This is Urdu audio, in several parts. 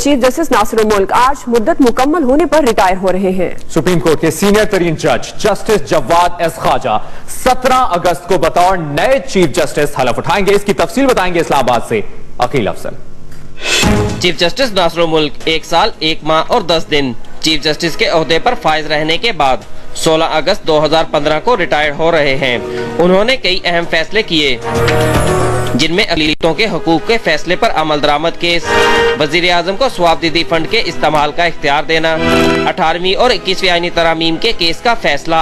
چیف جسٹس ناصر الملک آج مدت مکمل ہونے پر ریٹائر ہو رہے ہیں۔ سپریم کورٹ کے سینئر ترین جج جسٹس جواد ایس خواجہ 17 اگست کو بطور نئے چیف جسٹس حلف اٹھائیں گے۔ اس کی تفصیل بتائیں گے اسلام آباد سے عقیل افضل۔ چیف جسٹس ناصر الملک 1 سال 1 ماہ اور 10 دن چیف جسٹس کے عہدے پر فائز رہنے کے بعد 16 اگست 2015 کو ریٹائر ہو رہے ہیں۔ انہوں نے کئی اہم فیصلے کیے جن میں اقلیتوں کے حقوق کے فیصلے پر عمل درآمد کیس، وزیر اعظم کو ثواب دیدی فنڈ کے استعمال کا اختیار دینا، 18ویں اور 21ویں آئینی ترامیم کے کیس کا فیصلہ،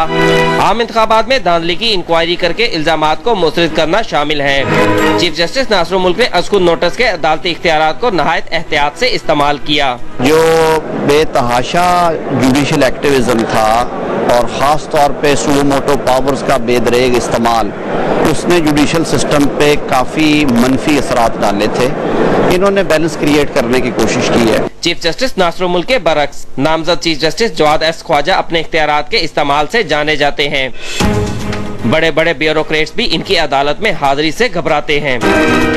عام انتخابات میں دھاندلی کی انکوائری کر کے الزامات کو مسترد کرنا شامل ہیں۔ چیف جسٹس ناصر الملک نے ازخود نوٹس کے عدالتی اختیارات کو نہایت احتیاط سے استعمال کیا۔ جو بے تحاشا جوڈیشل ایکٹیویزم تھا اور خاص طور پہ سو موٹو پاورز کا بے دریغ استعمال، اس نے جوڈیشل سسٹم پہ کافی منفی اثرات ڈالے تھے۔ انہوں نے بیلنس کریٹ کرنے کی کوشش کی ہے۔ چیف جسٹس ناصر الملک کے برعکس نامزد چیف جسٹس جواد ایس خواجہ اپنے اختیارات کے استعمال سے جانے جاتے ہیں۔ بڑے بڑے بیوروکریٹس بھی ان کی عدالت میں حاضری سے گھبراتے ہیں۔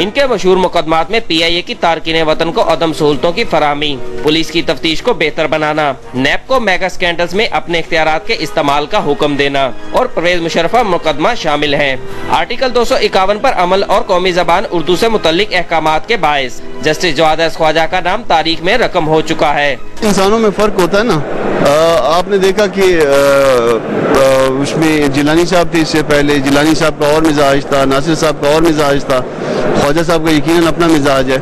ان کے مشہور مقدمات میں پی آئی اے کی تارکین وطن کو عدم سہولتوں کی فراہمی، پولیس کی تفتیش کو بہتر بنانا، نیب کو میگا سکینڈلز میں اپنے اختیارات کے استعمال کا حکم دینا اور پرویز مشرفہ مقدمہ شامل ہیں۔ آرٹیکل 251 پر عمل اور قومی زبان اردو سے متعلق احکامات کے باعث جسٹس جواد ایس خواجہ کا نام تاریخ میں رقم ہو چکا ہے۔ انسانوں میں فرق ہوتا ہے نا، آپ نے دیکھا کہ اس میں جیلانی صاحب تھے، اس سے پہلے جیلانی صاحب کا اور مزاج تھا، ناصر صاحب کا اور مزاج تھا، خواجہ صاحب کا یقیناً اپنا مزاج ہے۔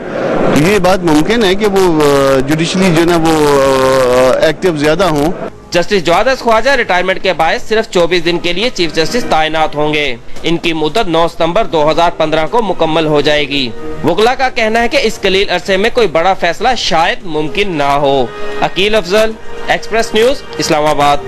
یہ بات ممکن ہے کہ وہ جوڈیشلی جو ہے نا وہ ایکٹیو زیادہ ہوں۔ جسٹس جواد ایس خواجہ ریٹائرمنٹ کے باعث صرف 24 دن کے لیے چیف جسٹس تعینات ہوں گے۔ ان کی مدت 9 ستمبر 2015 کو مکمل ہو جائے گی۔ وکلاء کا کہنا ہے کہ اس قلیل عرصے میں کوئی بڑا فیصلہ شاید ممکن نہ ہو۔ عقیل افضل، ایکسپریس نیوز، اسلام آباد۔